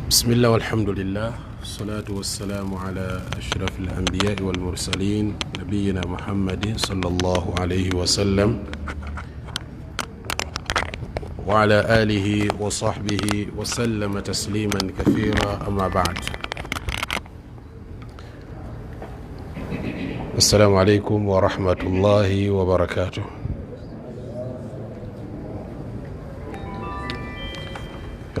بسم الله والحمد لله والصلاة والسلام على أشرف الأنبياء والمرسلين نبينا محمد صلى الله عليه وسلم وعلى آله وصحبه وسلم تسليما كثيرا. أما بعد، السلام عليكم ورحمة الله وبركاته.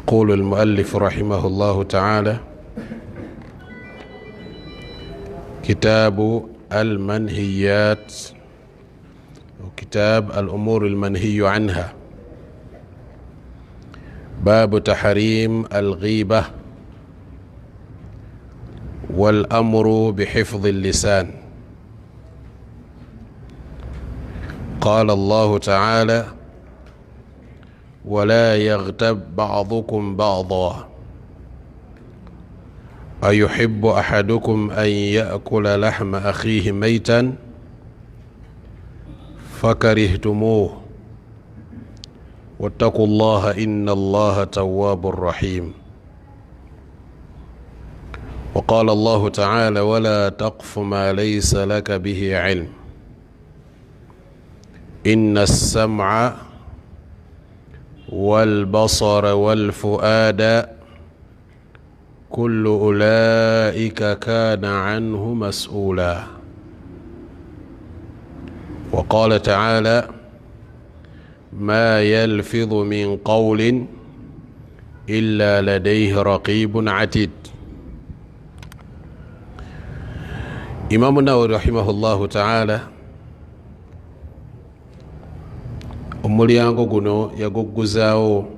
يقول المؤلف رحمه الله تعالى: كتاب المنهيات وكتاب الأمور المنهي عنها، باب تحريم الغيبة والأمر بحفظ اللسان. قال الله تعالى: ولا يغتب بعضكم بعضا أيحب أحدكم أن يأكل لحم أخيه ميتا فكرهتموه واتقوا الله إن الله تواب رحيم. وقال الله تعالى: ولا تقف ما ليس لك به علم إن السمع والبصر والفؤاد كل أولئك كان عنه مسؤولا. وقال تعالى: ما يلفظ من قول إلا لديه رقيب عتيد. إمام النووي رحمه الله تعالى omulyango guno yagugguzaawo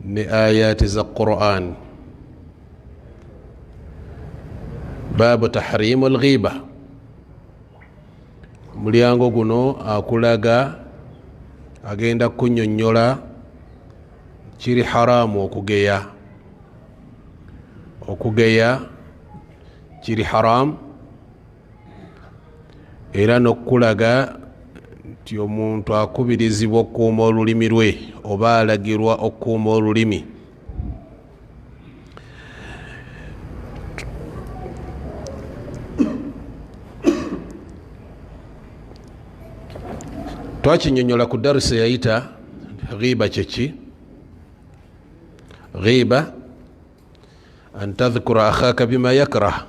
ne ayati za Qur'an. Baabu tahrimu al-ghiba. Omulyango guno akulaga agenda kunnyonnyola kiri haramu okugeya. Okugeya kiri haramu, era n'okulaga nti omuntu akubirizibwa okukuuma olulimi lwe oba alagirwa okukuuma olulimi. Twakinnyonnyola ku darusi eyayita ghiba kyeki. Ghiba an tadhkura akhaka bima yakrah,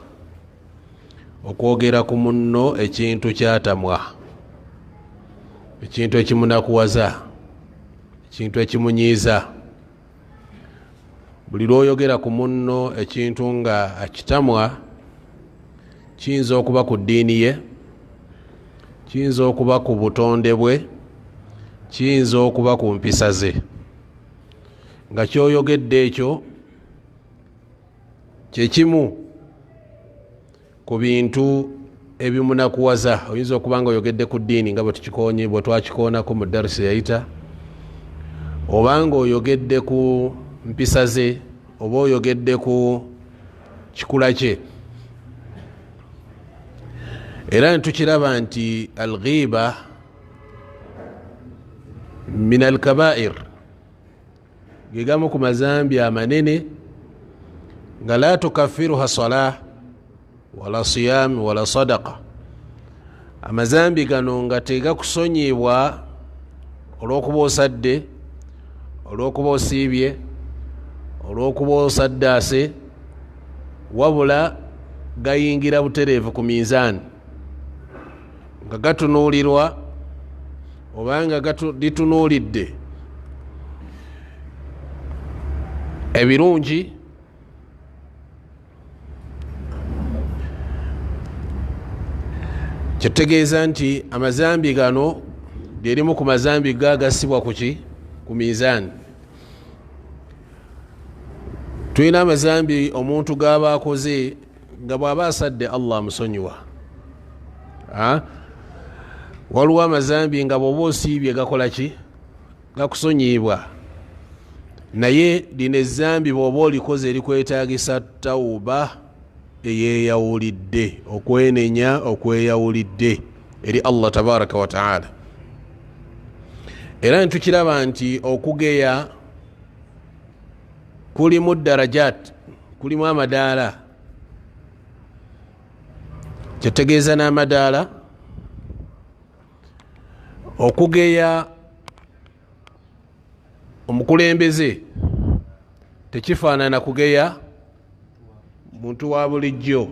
okwogera ku munno ekintu kyatamwa, ekintu ekimunakuwaza, ekintu ekimunyiiza. Buli lw'oyogera ku munno ekintu nga akitamwa, kiyinza okuba ku ddiini ye, kiyinza okuba ku butonde bwe, kiyinza okuba ku mpisa ze. Nga kyoyogedde ekyo kyekimu ku bintu ebimunakuwaza. Oyinza okuba nga oyogedde ku ddiini nga bwe twakikoonako mu darusi yayita, oba nga oyogedde ku mpisa ze, oba oyogedde ku kikula kye. Era netukiraba nti al-ghiba min al-kabair, gegamu ku mazambi amanene nga la tukaffiruha salah wala siyam wala sadaqa. Amazambi gano nga tegakusonyibwa olw'okuba osadde, olw'okuba osiibye, olw'okuba osaddaase, wabula gayingira butereevu ku minzaani nga gatunuulirwa oba nga litunuulidde ebirungi kitegeeza nti amazambi gano lyerimu ku mazambi gagasibwa ku minzaani. Tulina amazambi omuntu gaba akoze nga bw'aba asadde Allah amusonyiwa. Waliwo amazambi nga bw'oba osiibye gakola ki? Gakusonyibwa. Naye lino ezambi bw'oba olikoze erikwetaagisa tawuba eyeyawulidde, okwenenya okweyawulidde eri Allah tabaraka wa taala. Era netukiraba nti okugeya kulimu darajat, kulimu amadaala. Kyetegeeza n'amadaala okugeya omukulembeze tekifaanana kugeya muntu wa bulijjo.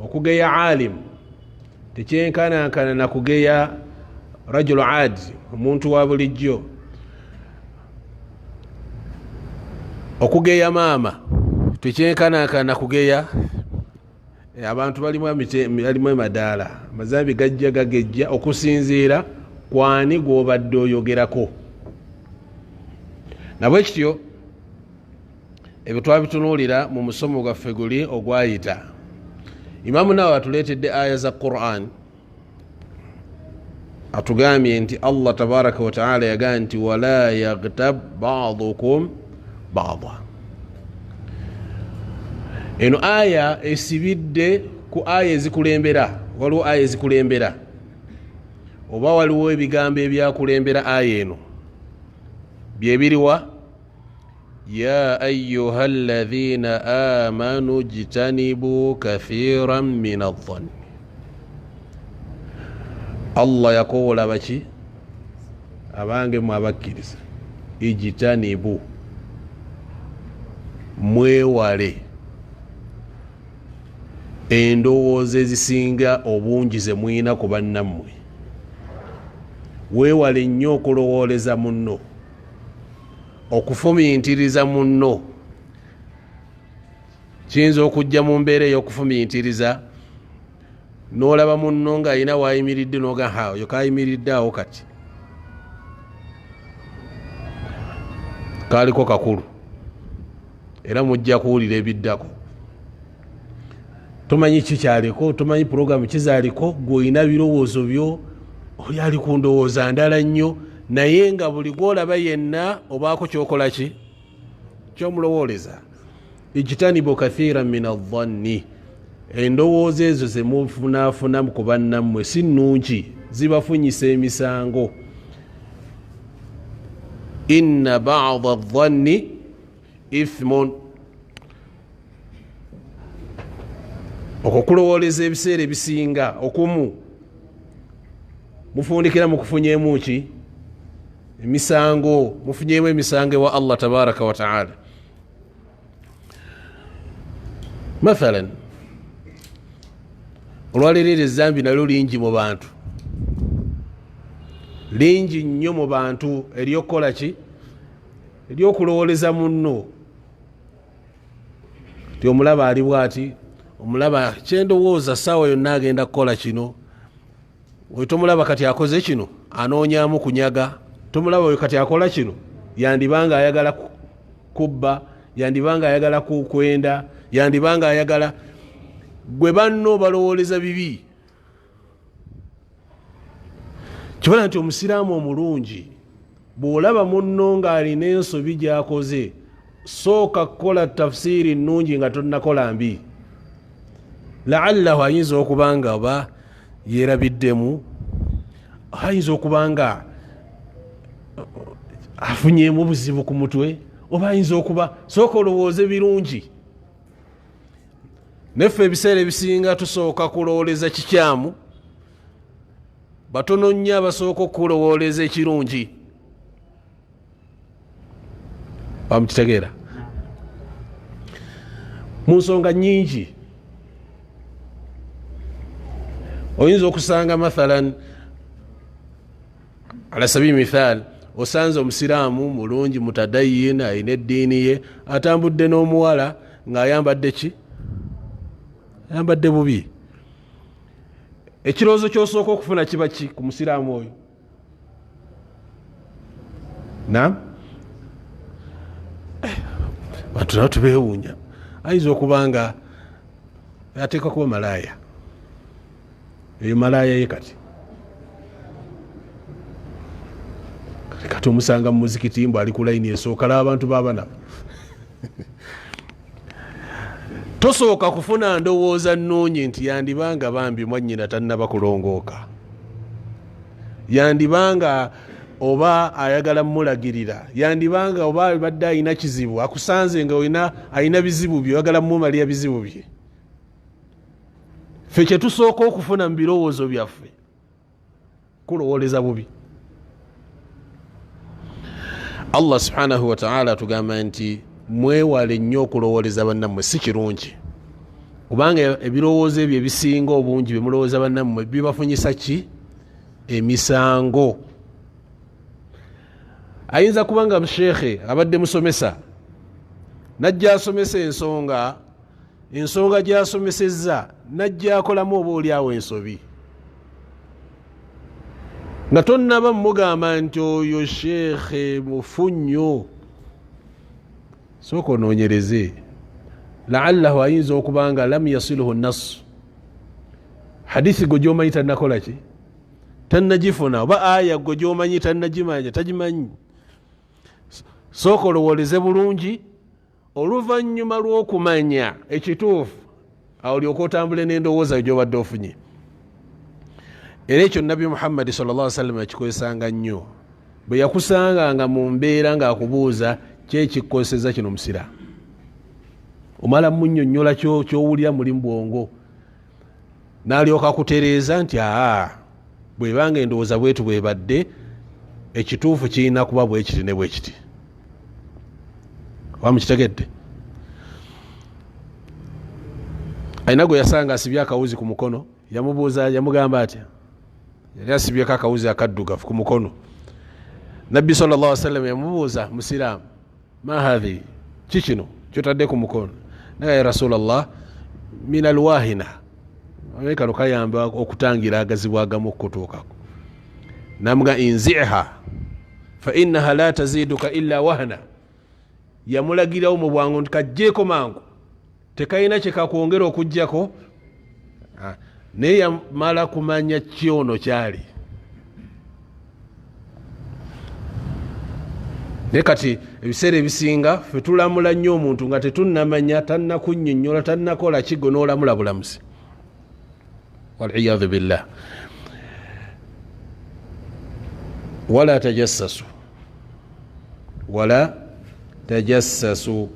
Okugeya alim tekyenkanankana na kugeya rajulu adi, omuntu wa bulijjo. Okugeya maama tekyenkanankana na kugeya abantu balimu amadaala. Amazambi gajja gagejja okusinziira kwani gwobadde oyogerako. Nabwe kityo ebyo twabitunuulira mu musomo gwaffe guli ogwayita. Imamu Nawawi atuleetedde aya za Qur'an, atugambye nti Allah tabaraka wa taala yagamba nti wala yaghtab ba'dukum ba'da. Eno aya esibidde ku aya ezikulembera. Waliwo aya ezikulembera oba waliwo ebigambo ebyakulembera aya eno byebiriwa ya ayyuha alladhina amanu jtanibu kathiran min adh-dhanni. Allah yakoola baki abange mu abakkiriza, ijtanibu mwewale endowooza ezisinga obungi ze mwina ku bannammwe. Weewale nnyo okulowooleza munno, okufumiintiriza munno. Kiyinza okujja mu mbeera ey'okufumiintiriza n'olaba munno ng'alina wayimiridde n'oga oyo kayimiridde awo kati kaaliko kakulu era mujja kuwulira ebiddako. Tomanyi kikyaliko, tomanyi puroguramu kizaaliko, gw'olina birowoozo byo, oli ali ku ndowooza ndala nnyo, naye nga buli gwolaba yenna obaako kyokola ki kyomulowooleza. Ijtanibu kathiran min adh-dhanni, endowooza ezo zemufunaafuna ku bannammwe si nnungi, zibafunyisa emisango. Inna ba'da adh-dhanni ithmun, okulowooleza ebiseera ebisinga okumu mufundikira mu kufunyeemu ki emisango, mufunyeemu emisango ewa Allah tabaraka wa taala. Mathalan, olwaleero ezzambi nalyo lingi mu bantu, lingi nnyo mu bantu eryokukola ki eryokulowooleza munno. Ti omulaba ali bwati, omulaba kyendowooza saawa yonna agenda kukola kino, oyo tomulaba kati akoze kino anoonyaamu kunyaga. Tomulaba oyo kati akola kino yandibanga ayagala kubba, yandibanga ayagala kwenda, yandibanga ayagala. Gwe banno balowooleza bibi. Kibala nti omusiraamu omulungi bw'olaba munno ng'alina ensobi gy'akoze, sooka kukola tafsiiri nnungi nga tonnakola mbi. La'allahu ayinza okuba nga oba yeerabiddemu, ayinza okuba nga afunyeemu obuzibu ku mutwe, oba ayinza okuba, sooka olowooze birungi. Neffe ebiseera ebisinga tusooka kulowooleza kikyamu, batono nnyo abasooka okulowooleza ekirungi. Bamukitegeera mu nsonga nnyingi. Oyinza okusanga mathalan ala sabi mithal, osanze omusiraamu mulungi mutadayin, ayina eddiini ye, atambudde n'omuwala ng'ayambadde ki ayambadde bubi. Ekirowoozo ky'osooka okufuna kiba ki ku musiraamu oyo? Naam, bantu nabo tubeewuunya. Ayinza okuba nga ateeka kuba malaaya. Eyo malaaya ye kati kati omusanga mu muzikiti mbu ali ku layini esooka, laba abantu baabanabo. Tosooka kufuna ndowooza nnungi nti yandibanga bambi mwannyina tannaba kulongooka, yandibanga oba ayagala mulagirira yandibanga oba badde ayina kizibu akusanze nga ayina bizibu bye oyagala mumalira bizibu bye. Ffe kye tusooka okufuna mu birowoozo byaffe kulowooleza bubi. Allah subhanahu wa ta'ala atugamba nti mwewale nnyo okulowooleza bannammwe, si kirungi kubanga ebirowoozo ebyo ebisinga obungi bye mulowooza bannammwe bibafunyisa ki? Emisango. Ayinza kubanga musheekhe abadde musomesa najja asomesa ensonga gy'asomesezza najja akolamu oba oliawo ensobi nga tonnaba mugamba nti oyo sheekhe mufu nnyo, sooka onoonyereze. Laallahu ayinza okubanga lam yasiluhu nas, hadithi gwe gyomanyi tannakola ki? Tannagifuna, oba aya gwe gyomanyi tannagimanya, tagimanyi. Sooka olowooleze bulungi, oluvannyuma lw'okumanya ekituufu awo olyoka otambule n'endowooza gy'obadde ofunye. Era ekyo Nabbi Muhammad sallallahu alaihi wasallam yakikozesanga nnyo. Bwe yakusanganga mu mbeera ng'akubuuza kyekikozeseza kino musira, omala munnyonnyola ky'owulira muli mu bwongo, n'alyoka kutereeza nti bwebanga endowooza bwetu bwebadde ekituufu kirina kuba bwe kiti ne bwe kiti. Wamukitegedde? Ayina gwe yasanga asibye akawuzi ku mukono, yamubuuza, yamugamba atya? Yali asibyeko akawuzi akaddugavu ku mukono. Nabbi sallallahu alaihi wasallam yamubuuza, musiraamu, ma hadhi, kikino kyotadde ku mukono? Naye ya Rasulallah, min alwahina, kano kayamba okutangira agazibu agamu okutuukako. Namuga inziha fa innaha la taziduka illa wahna. Yamulagirawo mu bwangu nti kajjeeko mangu, tekayina kyekakwongera okuggyako. Naye yamala kumanya kyono kyali. Ne kati ebiseera ebisinga ffe tulamula nnyo omuntu nga tetunnamanya, tannakunnyonnyola, tannakola kigo n'olamula bulamuzi. Waliyadhu billah. Wala tajassasu, wala tajassasu.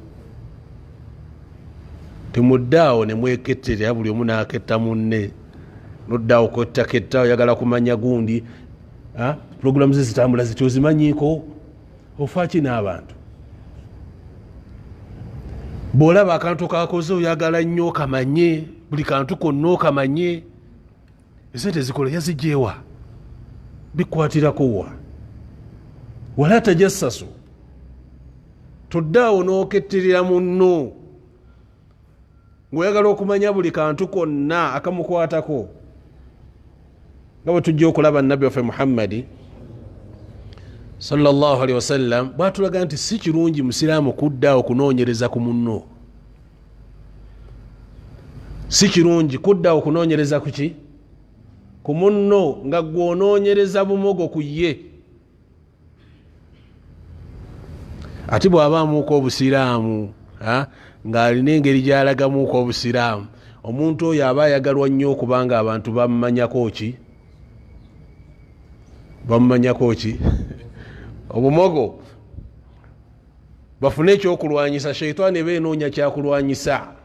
Temuddaawo ne mweketterera buli omu n'aketta munne, noddaawo kwettaketta oyagala kumanya gundi. Puroguramu ze zitambula ziti ozimanyiiko? Ofaaki n'abantu. Bw'olaba akantu kakoze oyagala nnyo okamanye, buli kantu konna okamanye. Esente zikola yazigyewa, bikwatirako wa? Wala tajassasu. Toddaawo n'oketterera munno ng'oyagala okumanya buli kantu konna akamukwatako. Nga bwe tujja okulaba Nabbi waffe Muhammadi sallallahu alaihi wasallam bw'atulaga nti si kirungi musiraamu kuddaawo kunoonyereza ku munno. Si kirungi kuddaawo kunoonyereza ku ki? Ku munno, nga gw'onoonyereza bumogo ku ye. Ati bw'abaamuuko obusiraamu ng'alina engeri gy'alagamuuko obusiraamu, omuntu oyo aba ayagalwa nnyo okubanga abantu bamumanyako ki? Bamumanyako ki? Obumogo. Bafune ekyokulwanyisa, sheitaani beenoonya kyakulwanyisa.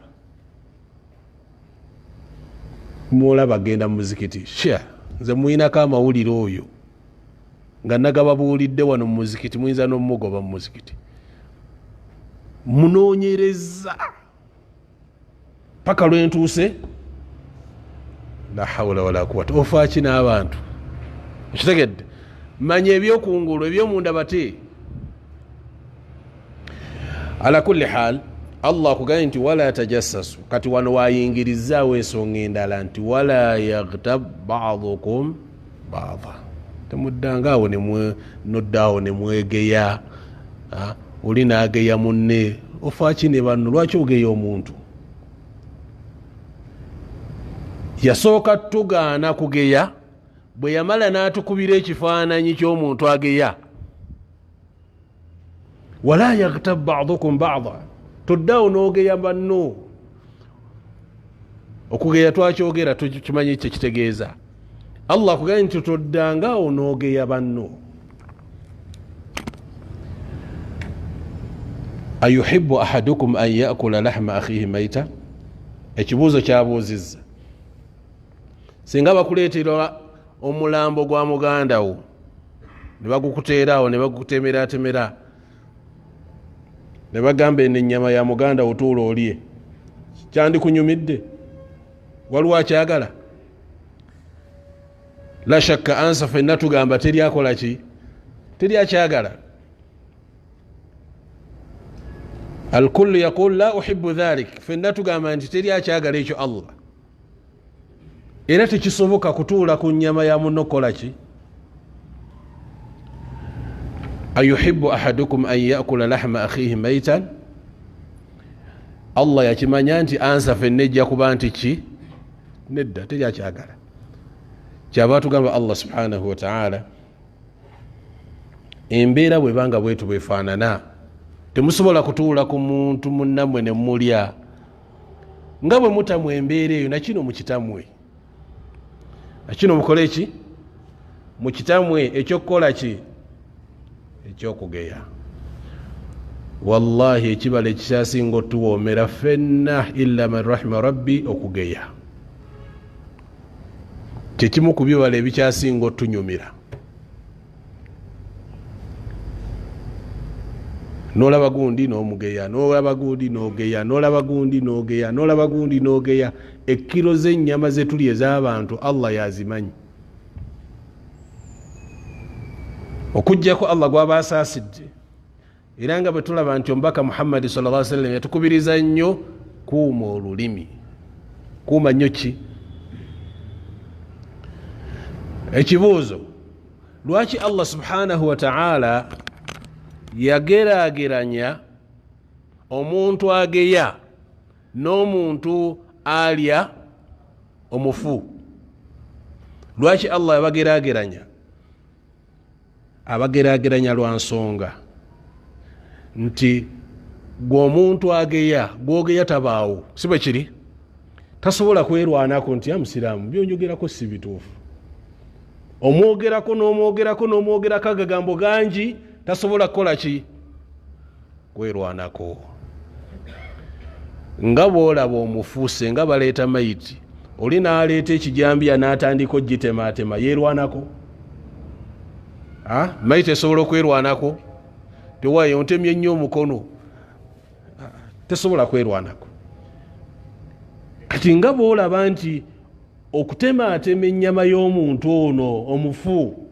Mwolaba agenda mu muzikiti, nze muyinako amawulire oyo nga nagababuulidde wano mu muzikiti, muyinza n'omugoba mu muzikiti. Munoonyereza paka lwentuuse, la hawla wala quwwata. Ofaaki n'abantu, okitegedde? Manya ebyokungulu ebyomunda bate. Ala kulli hal, Allah akugambye nti wala tajassasu. Kati wano wayingirizaawo ensonga endala nti wala yaghtab ba'dukum ba'dha. Temuddangaawo noddaawo ne mwegeya, oli n'ageya munne. Ofaaki ne banno, lwaki ogeya omuntu? Yasooka tugaana kugeya, bwe yamala n'atukubira ekifaananyi ky'omuntu ageya. Wala yaghtab ba'dukum ba'dha. Toddaawo n'ogeya banno. Okugeya twakyogera, tukimanyi kye kitegeeza. Allah akugambye nti toddangaawo n'ogeya banno. ayuhibbu ahadukum an yakula lahma akhihi maita. Ekibuuzo kyabuuzizza, singa bakuleetera omulambo gwa muganda wo ne bagukuteerawo ne bagukutemeratemera ne bagamba eno ennyama ya muganda wo tuula olye, kyandikunyumidde? Waliwo akyagala? La shakka ansa fenna tugamba teri akola ki? Teri akyagala. Alkullu yaqul la uhibbu dhalik, fenna tugamba nti teri akyagala ekyo Allah. Era tekisoboka kutuula ku nnyama ya munno kola ki? Ayuhibbu ahadukum an yakula lahma akhihi maitan. Allah yakimanya nti ansa fenna ejja kuba nti ki? Nedda, teri akyagala. Kyaba tugamba Allah subhanahu wa ta'ala, embeera bwebanga bwetu bwefaanana, temusobola kutuula ku muntu munnammwe ne mulya nga bwe mutamu embeera eyo, nakino mukitamwe, nakino mukole ki? Mukitamwe ekyokukola ki? Ekyokugeya. Wallahi ekibala ekikyasinga otuwoomera fenna illa man rahima rabbi okugeya. Kyekimu ku bibala ebikyasinga otunyumira. Nolaba gundi n'omugeya, nolaba gundi n'ogeya, nolaba gundi n'ogeya, nolaba gundi n'ogeya. Ekkiro z'ennyama ze tuli ez'abantu Allah yazimanyi. Okuggyako Allah gwaba asaasidde. Era nga bwe tulaba nti omubaka Muhammad sallallahu alaihi wasallam yatukubiriza nnyo kuuma olulimi. Kuuma nnyo ki? Ekibuuzo, lwaki Allah subhanahu wa ta'ala yageraageranya omuntu ageya n'omuntu alya omufu? Lwaki Allah yabageraageranya? Abageraageranya lwa nsonga nti gw'omuntu ageya, gw'ogeya tabaawo, si bwe kiri? Tasobola kwerwanako nti ya musiraamu byonjogerako si bituufu. Omwogerako n'omwogerako agagambo gangi, tasobola kukola ki? Kwerwanako. Nga bw'olaba omufuuse nga baleeta mayiti, oli n'aleeta ekijambiya n'atandika ogitematema, yeerwanako? Mayiti esobola okwerwanako? Tewaayo ontemye nnyo omukono, tesobola kwerwanako. Kati nga bw'olaba nti okutematema ennyama y'omuntu ono omufu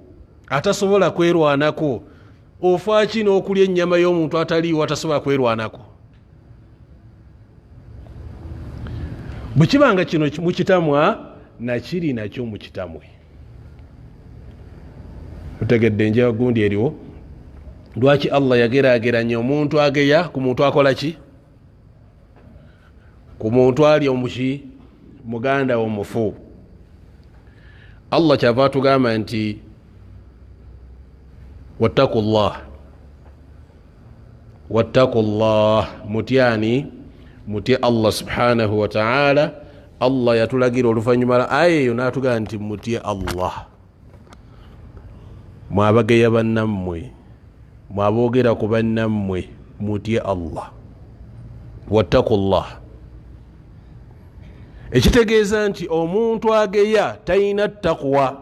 atasobola kwerwanako, ofa ki n'okulya ennyama y'omuntu ataliiwo atasobola kwerwanako? Bwe kibanga kino mukitamwa, nakiri nakyo mukitamwe. Otegedde enjala gundi eriwo? Lwaki Allah yageraageranya omuntu ageya ku muntu akola ki? Ku muntu alya omuki? Muganda omufu. Allah kyava tugamba nti wattaqullah, mutyani, mutye Allah subhanahu wa ta'ala. Allah yatulagira oluvannyuma aya eyo n'atugamba nti mutye Allah. Mwabageya bannammwe, mwaboogera ku bannammwe, mutye Allah. Wattaqullah. Ekitegeeza nti omuntu ageya talina ttaqwa.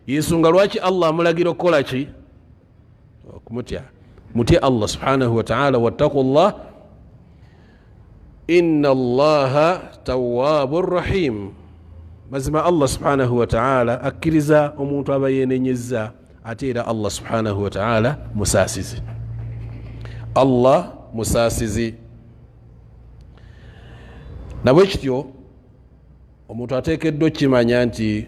Yensonga lwaki Allah amulagira okukola ki? Okumutya. Mutye Allah subhanahu wa ta'ala. Wattaqullah inna Allaha tawwabur rahim. Mazima Allah subhanahu wa ta'ala akkiriza omuntu aba yeenenyezza, ate era Allah subhanahu wa ta'ala musaasizi. Allah musaasizi. Nabwe kityo omuntu ateekeddwa okukimanya nti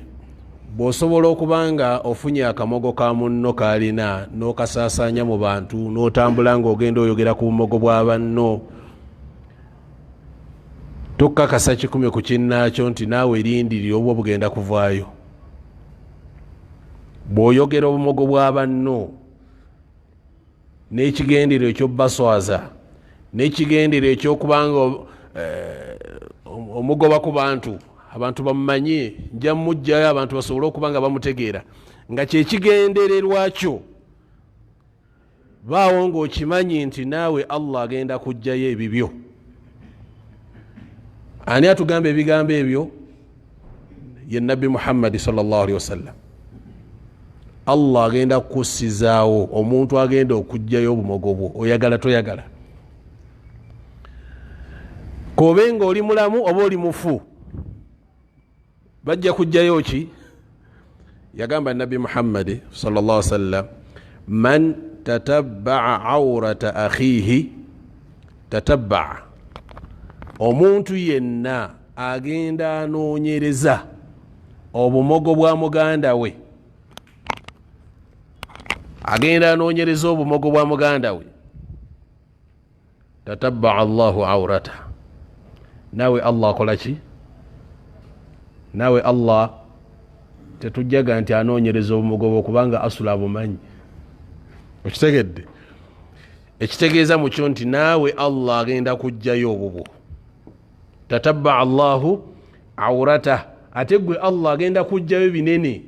bw'osobola okubanga ofunye akamogo ka munno k'alina n'okasaasaanya mu bantu, n'otambula ng'ogenda oyogera ku bumogo bwa banno, tokkakasa kikumi ku kinnaakyo nti naawe lindirira obwo bugenda kuvaayo. Bw'oyogera obumogo bwa banno n'ekigenderero eky'obbaswaza, n'ekigenderero eky'okubanga omugoba ku bantu, abantu bamumanye, nja mujjayo abantu basobole okuba nga bamutegeera, nga kyekigendererwa kyo baawo ng'okimanyi nti naawe Allah agenda kujjayo ebibyo. Ani atugamba ebigambo ebyo? Ye Nabbi Muhammad sallallahu alaihi wasallam. Allah agenda kussizaawo omuntu agenda okujjayo obumogo bwo, oyagala toyagala. Kobenga oli mulamu oba oli mufu, bajja kujjayo ki? Yagamba Nabbi Muhammad sallallahu alaihi wasallam, man tatabba'a awrata akhihi tatabba'a, omuntu yenna agenda anoonyereza obumogo bwa muganda we, agenda anoonyereza obumogo bwa muganda we, tatabba'a Allahu awrata, nawe Allah akola ki? Nawe Allah tetujjaga nti anoonyereza obumogo bwo kubanga asula bumanyi. Okitegedde? Ekitegeeza mu kyo nti naawe Allah agenda kujjayo obubwo. Tatabba'a Allahu awrata, ate gwe Allah agenda kujjayo binene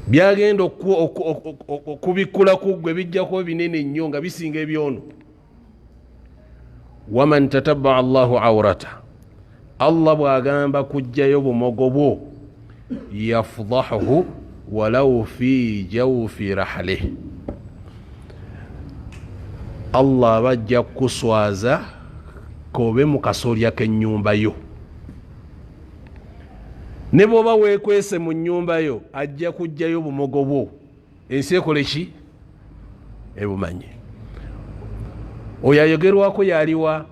byagenda okubikkula ku gwe, bijjako binene nnyo nga bisinga ebyono. Waman tatabba'a Allahu awrata, Allah bwagamba kujjayo bumogo bwo, yafdahuhu walau fi jawfi rahlih, Allah bajja kuswaza kobe mu kasolya k'ennyumba yo. Ne bw'oba weekwese mu nnyumba yo ajja kujjayo bumogo bwo, ensi ekole ki? Ebumanye. Oyo ayogerwako yaliwa?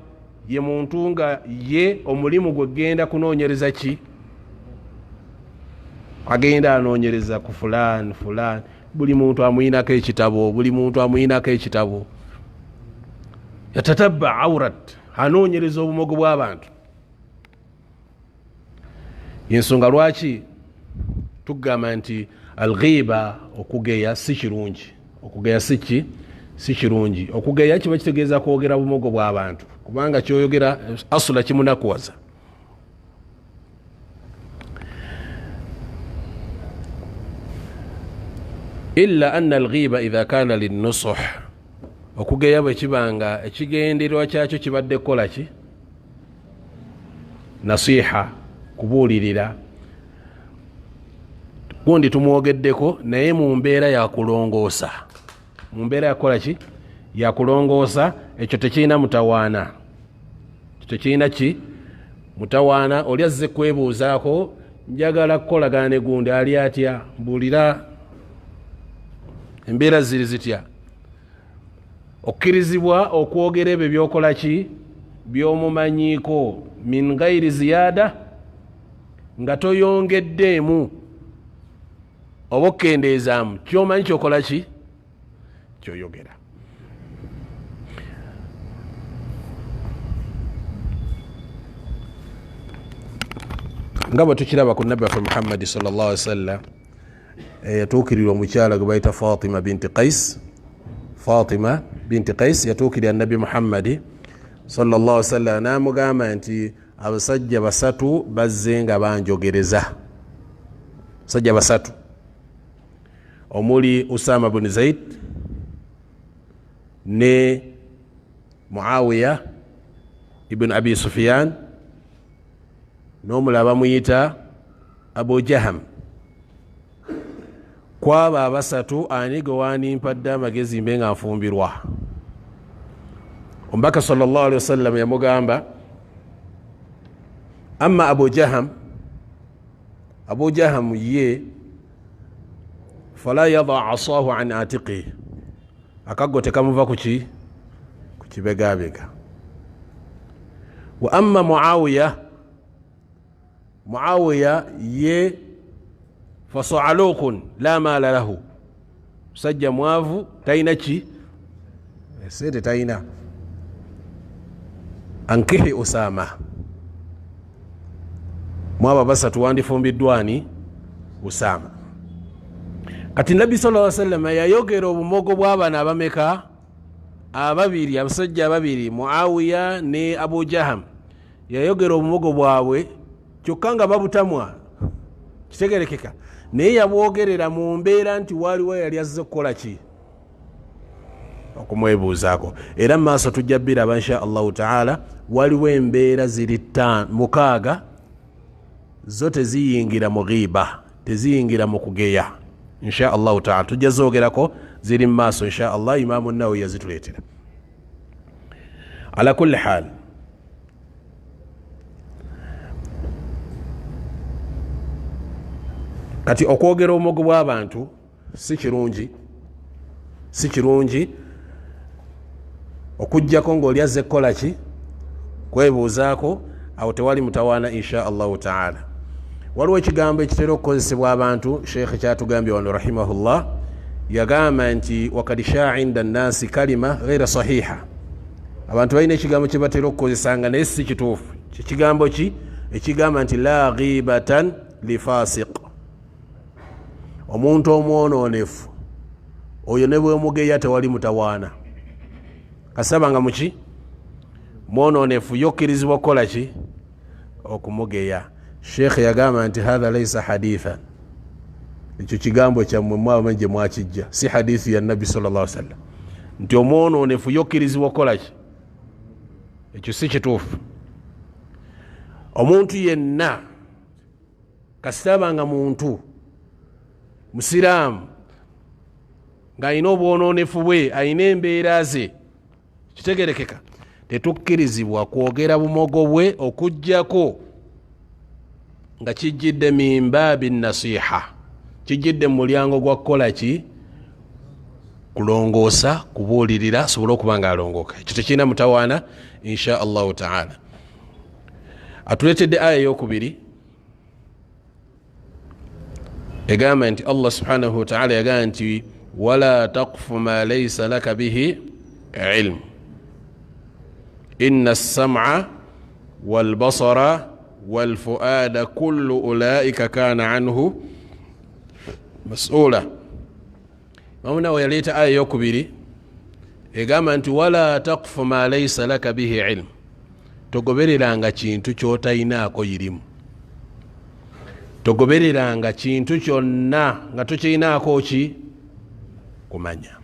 Ye muntu nga ye omulimu gwe genda kunoonyereza ki? Agenda anoonyereza ku fulani fulani, buli muntu amuyinako ekitabo, buli muntu amuyinako ekitabo. Yatatabba awrat, anoonyereza obumogo bw'abantu. Yensonga lwaki tugamba nti alghiba, okugeya si kirungi. Okugeya si kirungi. Okugeya kiba kitegeeza kwogera bumogo bw'abantu, kubanga kyoyogera asula kimunakuwaza. Illa anna alghiba idha kana linnusuh, okugeya bwe kibanga ekigenderwa kyakyo kibadde kola ki? Nasiha, kubuulirira. Gundi tumwogeddeko naye mu mbeera ya kulongoosa. Mu mbeera yakola ki? Ya kulongoosa. Ekyo tekirina mutawaana. Tekirina ki? Mutawaana. Oli azze kwebuuzaako, njagala kukolagana ne gundi ali atya, mbuulira embeera ziri zitya. Okkirizibwa okwogera ebyo byokola ki? Byomumanyiiko, min gairi ziyada, nga toyongeddeemu oba okkendeezaamu, kyomanyi kyokola ki? Kyoyogera. Nga bwe tukiraba ku Nabbi waffe Muhammad sallallahu alaihi wasallam, yatuukirirwa omukyala gwe bayita Fatima binti Qais. Fatima binti Qais yatuukirira Nabbi Muhammad sallallahu alaihi wasallam, n'amugamba nti abasajja basatu bazze nga banjogereza. Abasajja basatu omuli Usama bin Zaid ne Muawiya ibn Abi Sufyan n'omulala bamuyita Abu Jaham. Kwaba abasatu ani gwe wanimpadde amagezi mbe nga nfumbirwa? Omubaka sallallahu alaihi wasallam yamugamba, amma Abu Jaham ye fala yada asahu an atiqi, akaggo tekamuva ku kibegabega. Wa amma Muawiya ye fasa'alukun la mala lahu, sajja mwavu taina ki? Sente taina. Ankihi Usama. Mwaba basatu wandifumbiddwani Usama. Kati Nabbi sallallahu alaihi wasallam yayogera obumogo bw'abaana abameka? Ababiri, abasajja ababiri, Muawiya ne Abu Jaham. Yayogera obumogo bwabwe kyokka nga babutamwa. Kitegerekeka. naye yabwogerera mu mbeera nti waliwo yali azze okukola ki okumwebuuzaako. era mu maaso tujja biraba insha allahu taala waliwo embeera ziri 6 zo teziyingira mu ghiba, teziyingira mu kugeya. insha allahu taala tujja zoogerako ziri mu maaso insha allah. Imaamu Nawawi yazituleetera. ala kulli haal, kati okwogera omugo bw'abantu si kirungi, si kirungi okujjako ng'oli azze kukola ki kwebuuzaako, awo tewali mutawaana insha allahu taala. waliwo ekigambo ekitera okukozesebwa abantu. sheekh kyatugambye wano rahimahullah, yagamba nti wakad shaa inda nnaasi kalima ghaira sahiha. abantu balina ekigambo kye batera okukozesanga naye si kituufu. kigambo ki? ekigamba nti la ghibatan lifasiq, omuntu omwononefu oyo ne bwemugeya tewali mutawaana. kasabanga muki mwononefu yokkirizibwa okukola ki okumugeya. sheekh yagamba nti hatha laisa hadithan, ekyo kigambo kyammwe mwaba gye mwakijja, si hadithi ya nabbi sallallahu alaihi wasallam nti omwononefu yokkirizibwa okukola ki. ekyo si kituufu. omuntu yenna kasitaba nga muntu musiraamu ng'alina obwononefu bwe, alina embeera ze, kitegerekeka, tetukkirizibwa kwogera bumogo bwe okujjako nga kijjidde min baabi nasiha, kijjidde mu mulyango gwa kukola ki kulongoosa, kubuulirira asobole okuba nga alongooka. ekyo tekirina mutawaana insha allahu taala. atuleetedde aya eyokubiri egamba nti Allah subhanahu wa ta'ala yagamba nti wala taqfu ma laysa laka bihi ilm inna as-sam'a wal basara wal fuada kullu ulaika kana anhu mas'ula. mamuna wayaleta aya yokubiri egamba nti wala taqfu ma laysa laka bihi ilm, togobereranga kintu kyotayinaako yirimu. togobereranga kintu kyonna nga tokirinaako ki kumanya.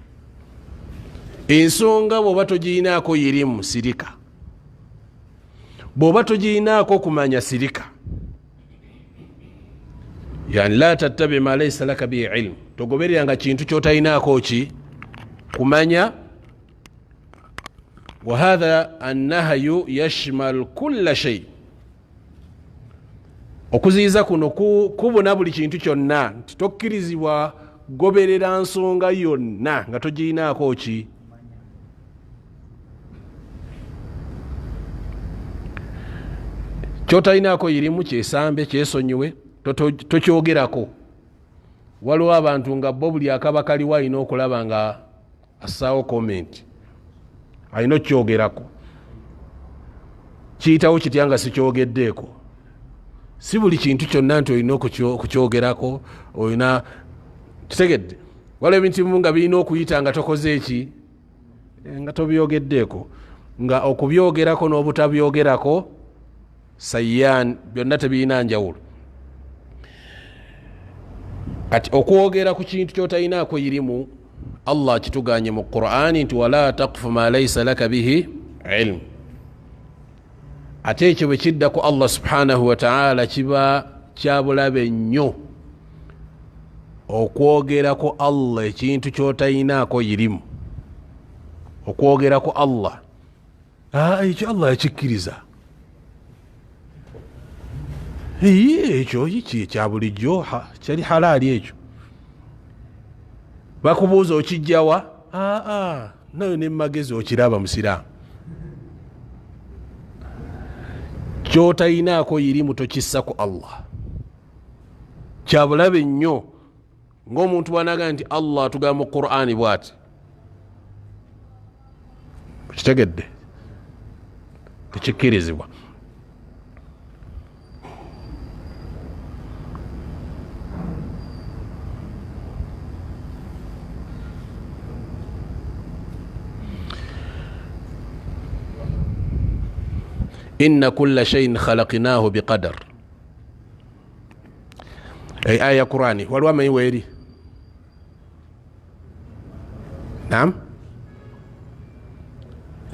ensonga bw'oba togirinaako yirimu sirika, bw'oba togirinaako kumanya sirika. yani la tattabi ma laysa laka bihi ilm, togobereranga kintu kyotayinaako ki kumanya. wa hadha annahyu yashmal kulla shay, okuziyiza kuno kubuna buli kintu kyonna, nti tokkirizibwa goberera nsonga yonna nga togirinaako ki kyotayinaako yirimu, kyesambe kyesonyiwe, tokyogerako. waliwo abantu nga bo buli akaba kaliwo alina okulaba nga assaawo comment, alina okyogerako. kiyitawo kitya nga sikyogeddeeko? si buli kintu kyonna nti olina okukyogerako, olina kitegedde. waliwo ebintu bimu nga birina okuyita nga tokoze eki nga tobyogeddeeko, nga okubyogerako n'obutabyogerako sayyan, byonna tebirina njawulo. kati okwogera ku kintu kyotayinaako yirimu, Allah kituganye mu Qur'ani nti wala taqfu ma laysa laka bihi ilm. ate ekyo bwe kidda ku Allah subhanahu wa ta'ala kiba kyabulabe nnyo okwogera ku Allah ekintu kyotayinaako yirimu. okwogera ku Allah ekyo Allah yakikkiriza, ekyo kya bulijjo kyali halaali. ekyo bakubuuza okijjawa, nayo ne magezi okiraba musiraamu. kyotayinaako yirimu tokissa ku Allah, kyabulabe nnyo. ng'omuntu bwanaga nti Allah atugamba mu Qur'ani bw'ati, kitegedde, tekikkirizibwa. inna kulla shayin khalaqnahu biqadar. aya ya Qur'ani waliwo amanyi weeri? Naam,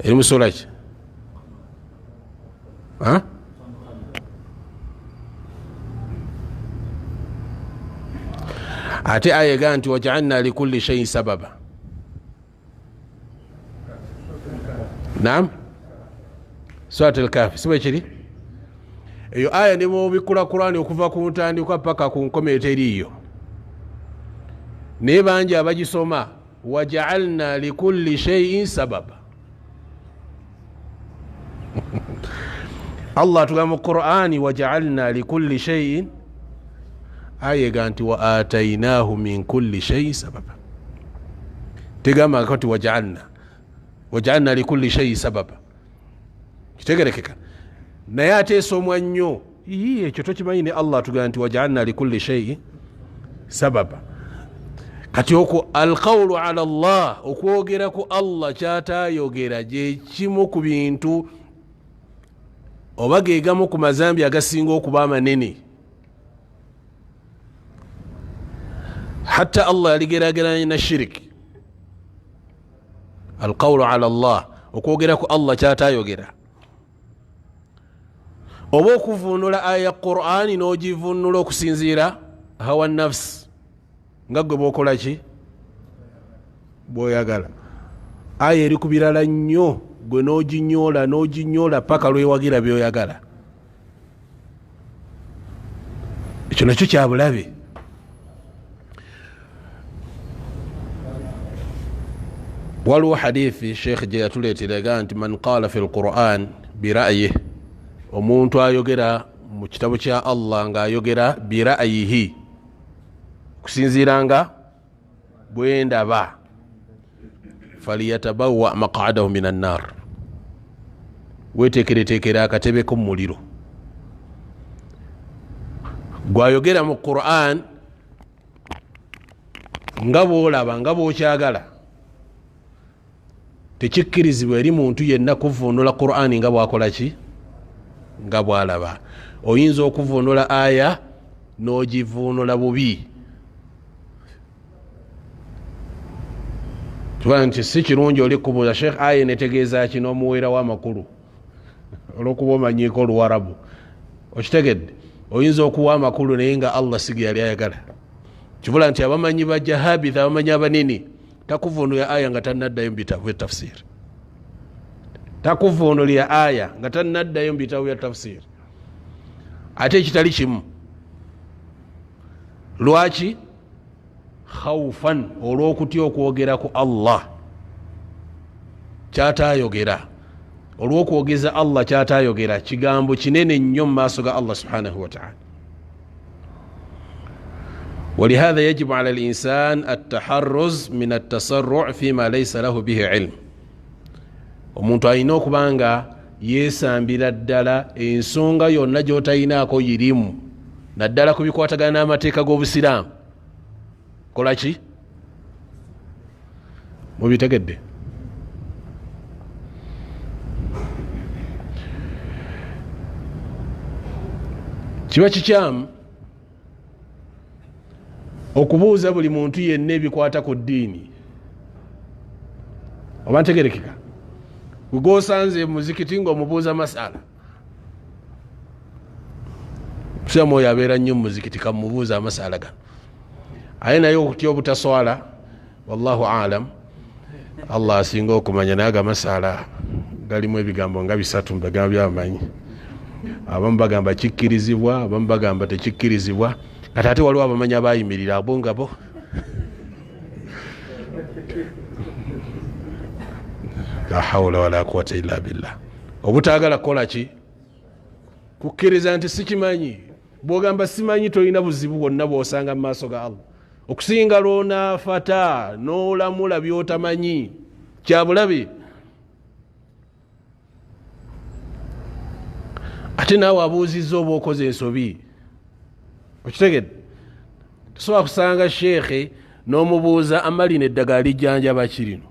eri mu sura ki? ate aya egaa nti wajaalna likulli shayin sababa. Naam, surat al-Kahfi siwe kiri? Eyo aya ne mubikula Qur'ani okuva ku ntandikwa paka ku nkomero teriiyo, naye bangi abagisoma wajaalna likulli shayin sababa. Allah tugamba mu Qur'ani wajaalna likulli shayin, aya ega nti wa atainahu min kulli shayin sababa. Tegamba kati wajaalna likulli shayin sababa, kitegerekeka. Naye ate esomwa nnyo ekyo tokimanyi ne Allah tugamba nti wajaalna likulli shayin sababa. Kati okwo alqawlu ala Allah, okwogera ku Allah kyatayogera gye kimu ku bintu oba gegamu ku mazambi agasinga okuba amanene. Hatta Allah yaligerageranya na shiriki. Alqawlu ala Allah, okwogera ku Allah kyatayogera. Oba okuvunula aya ya Qur'ani n'ogivunula okusinziira hawa nafsi, nga gwe bwokola ki? Bwoyagala. Aya eri ku birala nnyo, gwe n'oginyola paka lwewagira byoyagala. Ekyo nakyo kya bulabe. Waliwo hadithi Sheikh gye yatuleetera nti man qaala fi al-Qur'an bira'yihi, omuntu ayogera mu kitabu kya Allah ng'ayogera bira'yihi, kusinziiranga bwendaba, faliyatabawa maq'adahu min an-nar, weteekereteekera akatebe ko mu muliro. Gwayogera mu Qur'an nga bwolaba nga bwokyagala, tekikkirizibwa eri muntu yenna kuvunula Qur'ani nga bwakola ki? Nga bwalaba. Oyinza okuvunula aya n'ogivunula bubi. Tuba nti si kirungi oli kubuuza Sheikh aya netegeeza ki n'omuweerawo amakulu olw'okuba omanyiiko Oluwarabu. Okitegedde? Oyinza okuwa amakulu naye nga Allah sigi yali ayagala. Kibula nti abamanyi ba jahabitha, abamanyi abanene, takuvunulya aya nga tannaddayo mu bitabo bya tafsiri. Takuvunulya aya nga tannaddayo mu bitabo bya tafsiri. Ate ekitali kimu. Lwaki? Khawfan, olw'okutya okwogera ku Allah kyatayogera. Olw'okwogeza Allah kyatayogera kigambo kinene nnyo mu maaso ga Allah subhanahu wa ta'ala. ولهذا يجب على الإنسان التحرز من التسرع فيما ليس له به علم. Omuntu alina okuba nga yeesambira ddala ensonga yonna gy'otalinaako yirimu, naddala ku bikwatagana n'amateeka g'Obusiraamu. Kola ki? Mubitegedde? Kiba kikyamu okubuuza buli muntu yenna ebikwata ku ddiini. Oba ntegerekeka? Gwosanze muzikiti ng'omubuuza masala, kusema oyo abeera nnyo mu muzikiti kamubuuza amasala gano. Aye naye okutya obutaswala, wallahu alam, Allah asinga okumanya, naye amasala galimu ebigambo nga 3 mu bigambo byamanyi. Abamu bagamba kikkirizibwa, abamu bagamba tekikkirizibwa. Kati ate waliwo abamanyi abayimirira abo ngabo. La hawla wala quwwata illa billah. Obutaagala kukola ki? Kukkiriza nti sikimanyi. Bwogamba simanyi tolina buzibu bwonna bw'osanga mu maaso ga Allah. Okusinga lw'onaafata n'olamula by'otamanyi kya bulabe. Ate naawe abuuzizza oba okoze ensobi. Okitegedde? Tosobola kusanga sheekhe n'omubuuza amalina eddagala lijjanjaba kirino,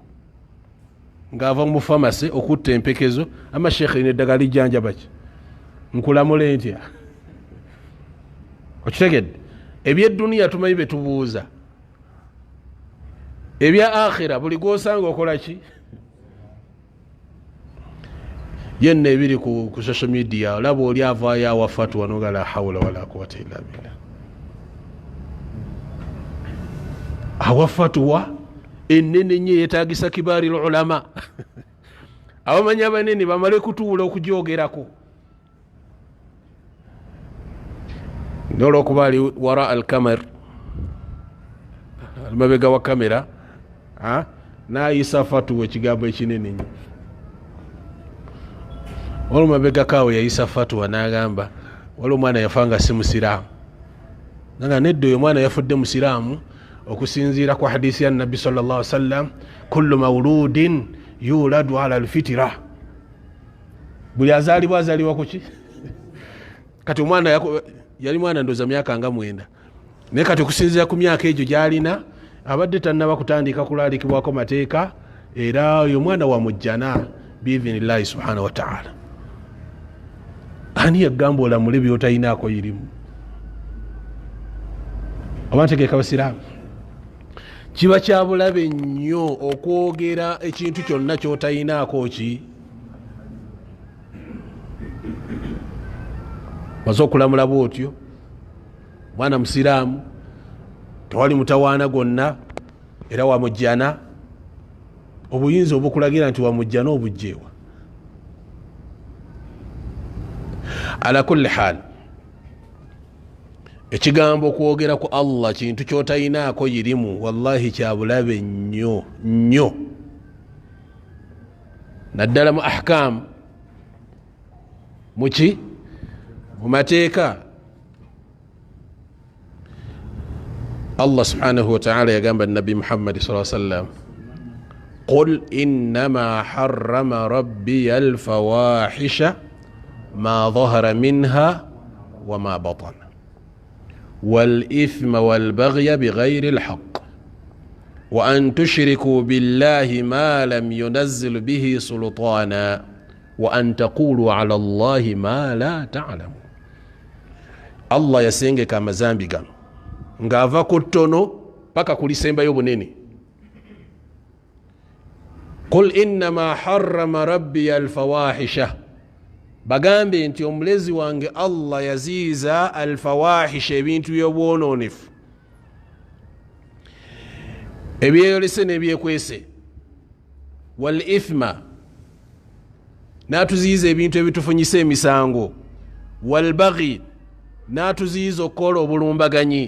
ng'ava mu famasi okutta empekezo, amasheekhe n'eddagala lijjanjaba ki? Nkulamule ntya? Okitegedde? ebyedduniya tumanyi betubuuza, ebya akhira buli gwosanga okola ki? yenna ebiri ku social media olaba oli avaayo awa fatwa noga la hawla wala quwata illa billah. awa fatwa enene nye yetagisa kibari ulama abamanyi abanene bamale kutuula okugyogerako nolwokuba ali wara al kamera alimabega wa kamera nayisa fatwa ekigambo ekinene nyo. olumabega kawe yayisa fatwa nagamba wali omwana yafanga si musiraamu nga nedda oyo mwana yafudde musiraamu okusinziira kwa hadisi ya nabbi sallallahu alaihi wasallam kullu mauludin yuladu ala alfitira, buli azalibwa kuki? kati omwana yali mwana ndoza myaka nga 9 naye kati okusinziira ku myaka egyo gyalina abadde tannaba kutandika kulalikibwako mateeka, era oyo mwana wamujjana biidhinillahi subhanahu wa ta'ala. ani yagamba olamule byotalinaako irimu? abantegeka basiraamu, kiba kyabulabe nnyo okwogera ekintu kyonna kyotalinaako ki? maze okulamula bwotyo mwana musiraamu tewali mutawaana gonna era wamujjana, obuyinza obukulagira nti wamujjana obujjeewa. ala kulli hal ekigambo okwogera ku Allah kintu kyotalinaako yirimu wallahi kyabulabe nnyo nnyo, naddala mu ahkam muki mu mateeka. Allah subhanahu wa ta'ala yagamba nabi Muhammad sallallahu alaihi wasallam qul innama harrama rabbi alfawahisha ma dhahara minha wa ma batana والإثم والبغي بغير الحق وأن تشركوا بالله ما لم ينزل به سلطانا وأن تقولوا على الله ما لا تعلمون. الله yasengeka amazambi gano ng'ava ku ttono paka kulisembayo bunene. qul innama harrama rabbi alfawahisha, bagambe nti omulezi wange Allah yaziiza alfawahisha ebintu by'obwononefu ebyeyolese n'ebyekwese, wal ithma n'atuziiza ebintu ebitufunyisa emisango, wal baghi n'atuziiza okukola obulumbaganyi,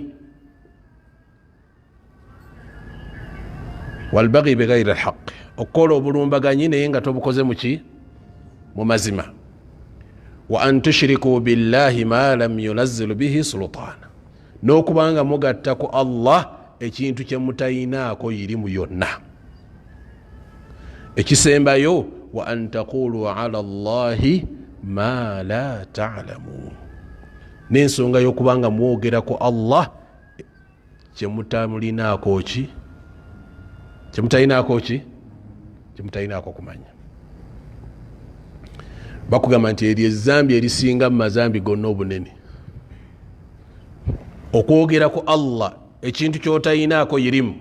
wal baghi bighayri alhaq, okukola obulumbaganyi naye nga tobukoze muki? mu mazima. wa an tushriku billahi ma lam yunazzilu bihi sultana, n'okubanga mugatta ku Allah ekintu kye mutayinaako yirimu yonna. ekisembayo wa an taqulu ala Allahi ma la ta'lamun, n'ensonga y'okubanga mwogera ku Allah kye mutamulinaako ki? kye mutayinaako ki? kye mutayinaako kumanya. bakugamba nti eri ezambi erisinga mu mazambi gonna obunene okwogera ku Allah ekintu kyotayinaako yirimu.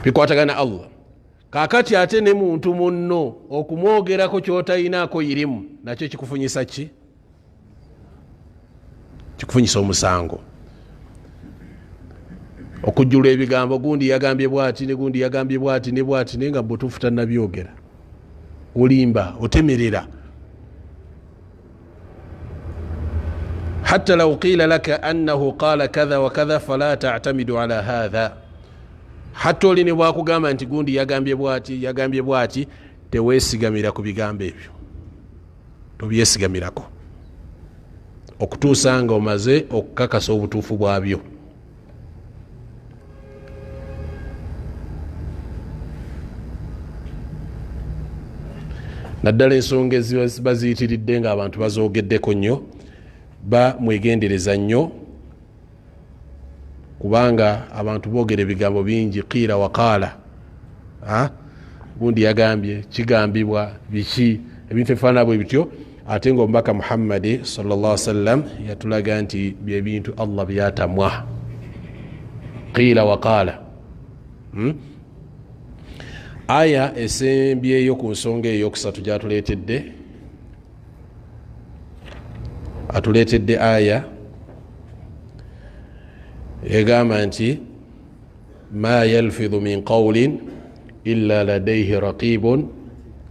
bikwatagana Allah kakati ate ne muntu munno okumwogerako kyotayinaako yirimu nakyo kikufunyisa ki? kikufunyisa omusango. okujjula ebigambo gundi yagambye bwati ne gundi yagambye bwati ne bwati naye nga butuufu tannabyogera, olimba otemerera. hatta law qila laka annahu qala kadha wa kadha fala ta'tamidu ala hadha, hatta oli ne bwakugamba nti gundi yagambye bwati teweesigamira ku bigambo ebyo, tobyesigamirako okutuusa nga omaze okukakasa obutuufu bwabyo. naddala ensonga eziba ziyitiridde nga abantu bazoogeddeko nnyo bamwegendereza nnyo, kubanga abantu boogera ebigambo bingi, qiila waqaala, gundi yagambye, kigambibwa, biki, ebintu ebifaanana bwe bityo. ate ng'omubaka Muhammadi sallallahu alaihi wasallam yatulaga nti byebintu Allah byatamwa qila wa qala. Aya esembyeyo ku nsonga eyokusatu gyatuleetedde, atuleetedde aya egamba nti ma yalfidhu min qawlin illa ladayhi raqibun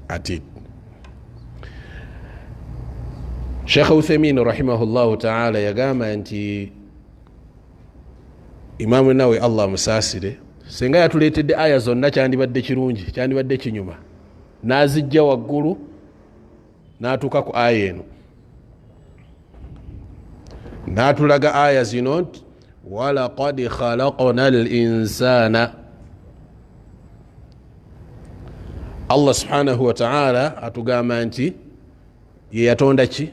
atid. Sheikh Uthaymin rahimahullahu ta'ala yagamba nti Imam Nawawi Allah musasire senga yatuleetedde aya zonna kyandibadde kirungi kyandibadde kinyuma nazijja waggulu natuuka ku aya eno natulaga aya zino walaqad khalaqna al-insana. Allah subhanahu wa ta'ala atugamba nti ye yatonda ki?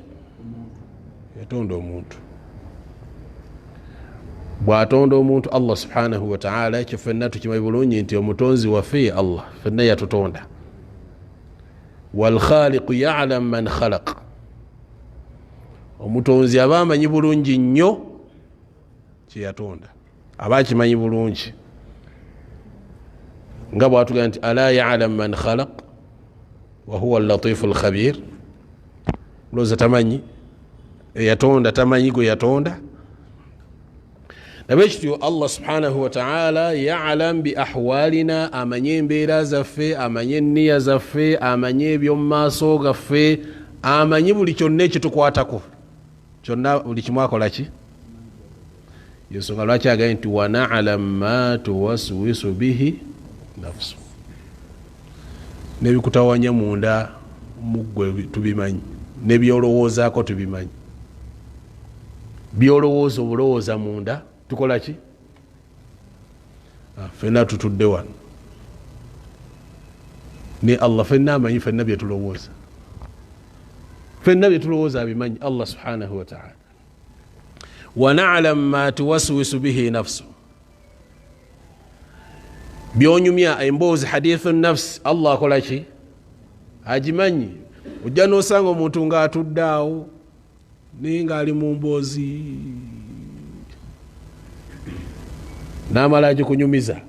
Yatonda omuntu. Bwatonda omuntu Allah subhanahu wa ta'ala ekyo ffenna tukimanyi bulungi nti omutonzi waffe ye Allah, ffenna yatutonda. Wal khaliqu ya'lam man khalaq, omutonzi aba amanyi bulungi nnyo kye yatonda, aba akimanyi bulungi nga bwatugamba nti ala ya'lam man khalaq wa huwa al-latifu al-khabir. Loza tamanyi yatonda, tamanyi gwe yatonda. Nabekityo Allah subhanahu wa ta'ala ya'lam bi ahwalina, amanye embeera zaffe, amanye enniya zaffe, amanye ebyomumaaso gaffe, amanye buli kyonna ekitukwatako kyonna, buli kimu akola ki? Yensonga lwaki agaye nti wa na'lam ma tuwaswisu bihi nafsu, nebikutawanya munda muggwe tubimanyi, nebyolowoozaako tubimanyi. Byolowooza obulowooza munda tukola ki? Fenna tutudde wano ne Allah fenna amanyi fenna byetulowooza, fenna byetulowooza abimanyi Allah subhanahu wa ta'ala. Wa na'lam ma tuwaswisu bihi nafsu, byonyumya emboozi hadithu nafsi Allah akola ki? Agimanyi. Ojja nosanga omuntu nga atudde awo naye nga ali mu mboozi n'amala agikunyumiza.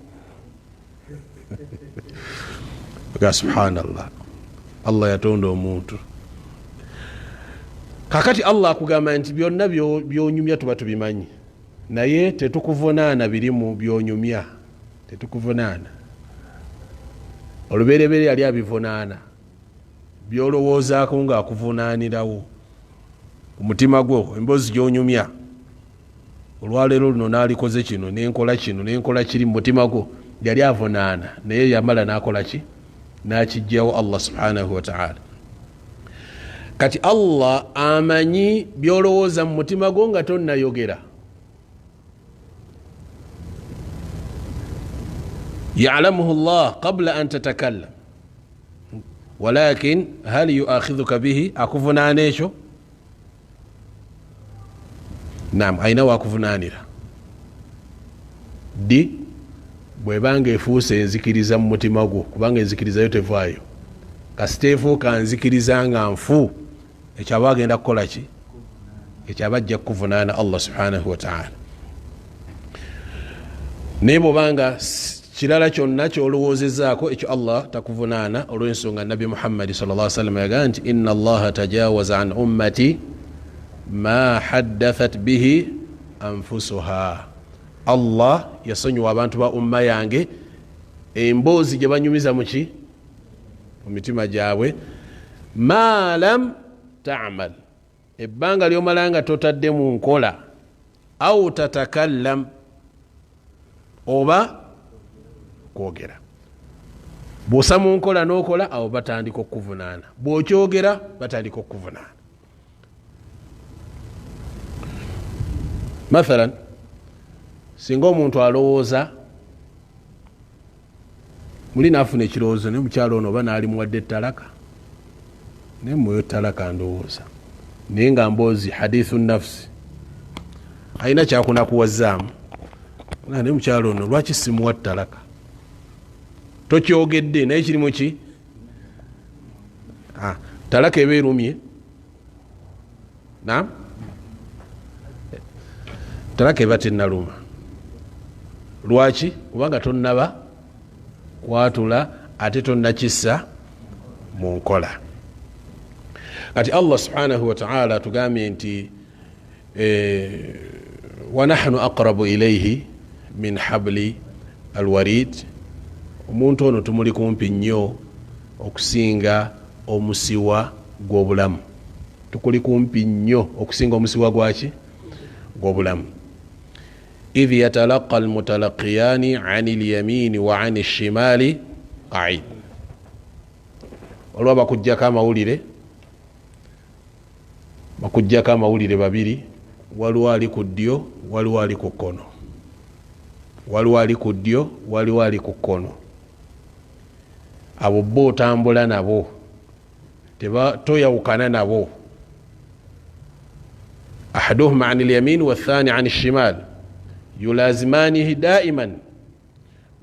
Subhanallah, Allah yatonda omuntu. Kakati Allah akugamba nti byonna byonyumya tuba tubimanyi, naye tetukuvunaana birimu byonyumya, tetukuvunaana. Olubereberye yali abivunaana, byolowoozaako nga akuvunaanirawo omutima gwo, emboozi gyonyumya. Olwaleero luno nalikoze kino nenkola kino nenkola kiri mu mutima gwo, yali avunaana, naye yamala nakola ki? Nakijjawo Allah subhanahu wa ta'ala. Kati Allah amanyi byolowooza mu mutima gwo nga tonnayogera. Ya'lamuhu Allah qabla an tatakallam, walakin hal yu'akhidhuka bihi, akuvunaana ekyo? Naam, aina wakuvunaanira di bwebanga efuuse enzikiriza mu mutima gwo, kubanga enzikirizayo tevaayo. Kasiteefuuka nzikiriza nga nfu, ekyaba agenda kukola ki? Ekyaba ajja kuvunaana Allah subhanahu wa ta'ala. Naye bwobanga kirala kyonna kyolowoozezaako ekyo Allah takuvunaana, olw'ensonga Nabi Muhammad sallallahu alaihi wasallam yagaa nti inna Allaha tajawaza an ummati ma haddathat bihi anfusuha. Allah yasonyiwa abantu ba umma yange emboozi gye banyumiza muki? Mu mitima gyabwe. Ma lam ta'mal, ebbanga ly'omala nga totadde mu nkola, au tatakallam, oba kwogera. Bw'ossa mu nkola n'okola, awo batandika okuvunaana. Bw'okyogera batandika okuvunaana. Mathalan, singa omuntu alowooza, muli naafuna ekirowoozo, ne mukyalo ono oba naali muwadde ettalaka, naye muwe ettalaka ndowooza, naye nga mboozi hadithu nafsi, alina kyakunakuwazzaamu, naye mukyalo ono lwaki simuwa ttalaka? Tokyogedde naye kirimu ki? Ttalaka eba erumye, naam talaka eba tennaluma lwaki kubanga tonnaba kwatula ate tonnakissa mu nkola kati Allah subhanahu wa ta'ala tugambye nti wa nahnu aqrabu ilayhi min habli alwarid omuntu ono tumuli kumpi nnyo okusinga omusiwa gw'obulamu tukuli kumpi nnyo okusinga omusiwa gwaki gw'obulamu idh yatalaqa almutalaqiyani ani alyamini wa ani alshimali qa'id olwo bakujjako amawulire babiri waliwo ali ku ddyo waliwo ali ku kkono waliwo ali ku ddyo waliwo ali ku kkono abo bo otambula nabo toyawukana nabo ahaduhum an alyamin wathani an alshimal yulazimanihi daiman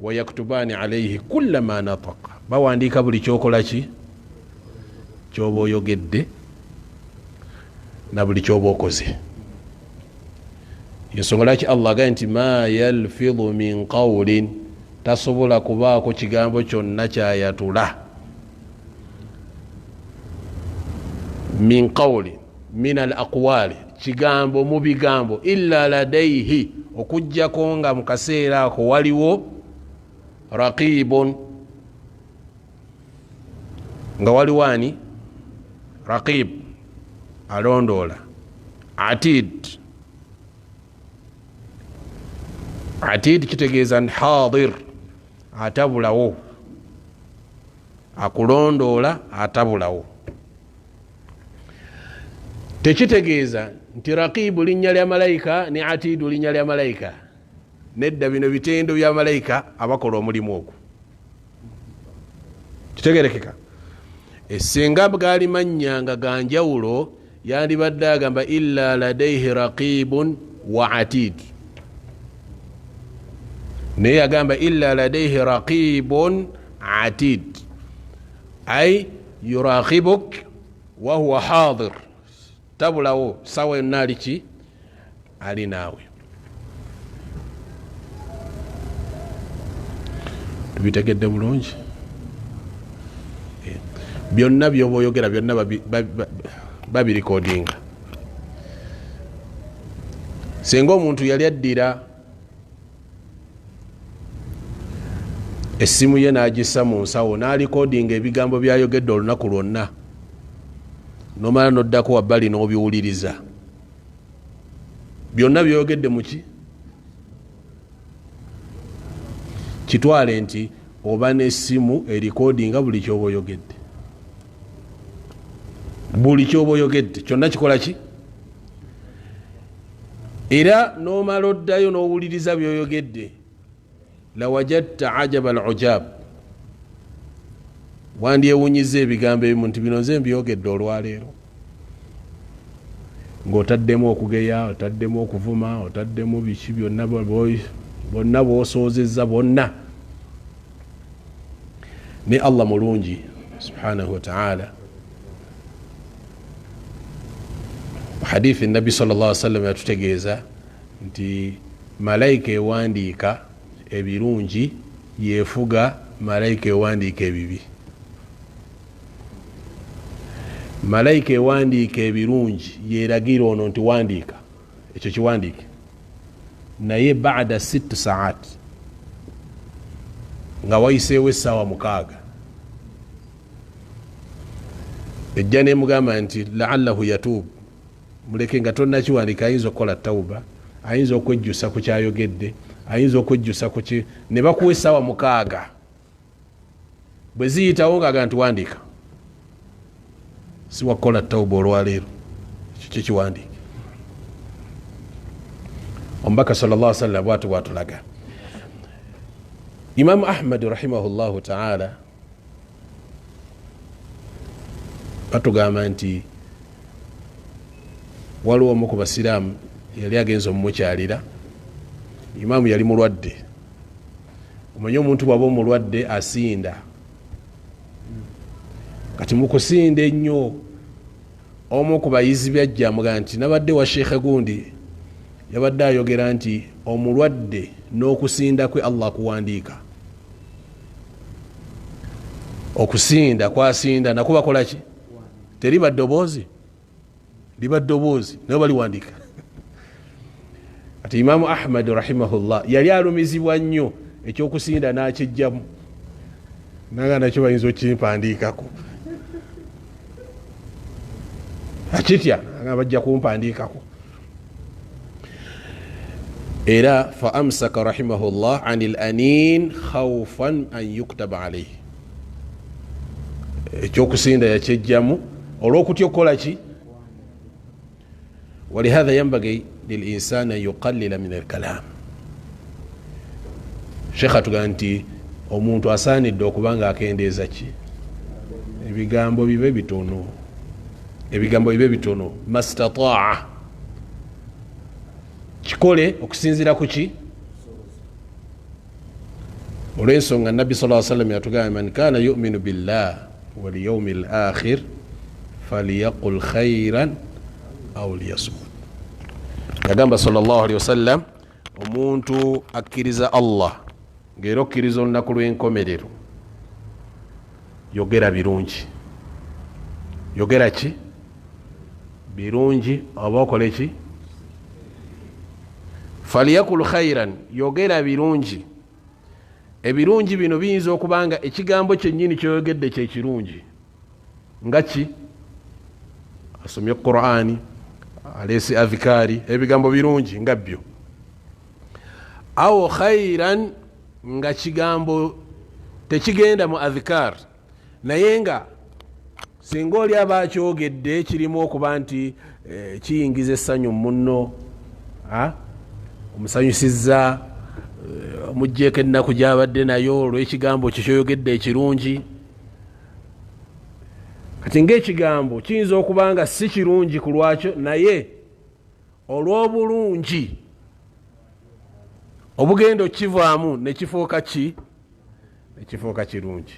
wayaktubani alayhi kulla ma nataqa bawandika buli kyokola ki kyoba oyogedde na buli kyoba okoze yensonga laki Allah agaye nti ma yalfidhu min qawlin tasobola kubaako kigambo kyonna kyayatula min qawlin min al aqwali kigambo mu bigambo illa ladaihi okujjako nga mu kaseera ako waliwo raqibun nga waliwo ani raqib alondoola atid kitegeeza hadir atabulawo akulondoola atabulawo tekitegeeza nti raqibu linnya lya malayika ne atidu linnya lya malayika nedda bino bitendo bya malayika abakola omulimu ogwo kitegerekeka esenga gali mannya nga ganjawulo yandibadde agamba illa ladaihi raqibun wa atid naye yagamba illa ladaihi raqibun atid ay yuraqibuk wa huwa hadir tabulawo sawa yonna aliki ali naawe tubitegedde bulungi byonna byoba oyogera byonna babirikodinga senga omuntu yali addira essimu ye n'agissa mu nsawo n'alikodinga ebigambo byayogedde olunaku lwonna nomala noddako wabbali n'obiwuliriza byonna byoyogedde muki kitwale nti oba n'essimu erikodinga buli kyoba oyogedde buli kyoba oyogedde kyonna kikola ki era nomala oddayo n'owuliriza byoyogedde lawajadta ajaba alujab wandyewunyiza ebigambo ebimu nti bino nze mbyogedde olwaleero ng'otaddemu okugeya otaddemu okuvuma otaddemu biki byonna bonna bwosoozezza bonna ne Allah mulungi subhanahu wa ta'ala hadithi nabi sallallahu alaihi wasallam yatutegeeza nti malayika ewandiika ebirungi yefuga malayika ewandiika ebibi malayika ewandiika ebirungi yeragira ono nti wandiika ekyo kiwandiike naye baada 6 saat nga wayiseewo essaawa 6 ejja nemugamba nti laallahu yatuub muleke nga tonnakiwandiika ayinza okukola tawuba ayinza okwejjusa ku kyayogedde ayinza okwejjusa ku ki ne bakuwa essaawa 6 bwe ziyitawo ngaaga nti wandiika si wakukola tawuba olwaleero ekyo kyekiwandiike omubaka sallallahu alaihi wasallam bwatu bwatulaga Imam Ahmad rahimahullahu ta'ala batugamba nti waliwo omu ku basiraamu yali agenza omumukyalira imaamu yali mulwadde omanye omuntu bwaba omulwadde asinda kati mukusinda ennyo omu ku bayizi byajja amugaa nti nabadde wa sheekhe gundi yabadde ayogera nti omulwadde n'okusinda kwe Allah kuwandiika. Okusinda kwasinda nako bakola ki? Teriba ddoboozi, liba ddoboozi naye baliwandiika. Ati Imaamu Ahmad rahimahullah yali alumizibwa nnyo ekyokusinda n'akijjamu naga nakyo bayinza okimpandiikako. Akitya nga bajja kumpandiikako. Era fa amsaka rahimahullah anil anin khawfan an yuktaba alayhi. Ekyokusinda yakijjamu olw'okutya okukola ki? Walihadha yanbaghi lilinsani an yuqallila min alkalam. Sheikh atugamba nti omuntu asaanidde okuba nga akendeeza ki? Ebigambo bibe bitono, ebigambo bibe bitono. Mastataa, kikole okusinzira ku ki? Olw'ensonga Nabbi sallallahu alayhi wa sallam yatugamba man kana yu'minu billah wal yawmil akhir falyaqul khayran aw liyasmut. Yagamba sallallahu alayhi wa sallam omuntu akkiriza Allah ng'era okkiriza olunaku lw'enkomerero yogera birungi. Yogera ki? Birungi oba okole ki? Falyakul khairan, yogera birungi. Ebirungi bino biyinza okuba nga ekigambo kyennyini kyoyogedde kye kirungi. Nga ki? Asomye Qur'ani, alesi adhikari, ebigambo birungi nga byo. Aw khairan, nga kigambo tekigenda mu adhikar naye nga singa oli aba akyogedde kirimu okuba nti kiyingiza essanyu munno, omusanyusizza, omugjeeko ennaku gyabadde nayo olw'ekigambo kikyoyogedde ekirungi. Kati ng'ekigambo kiyinza okuba nga si kirungi ku lwakyo naye olw'obulungi obugenda okivaamu nekifuuka ki? Nekifuuka kirungi.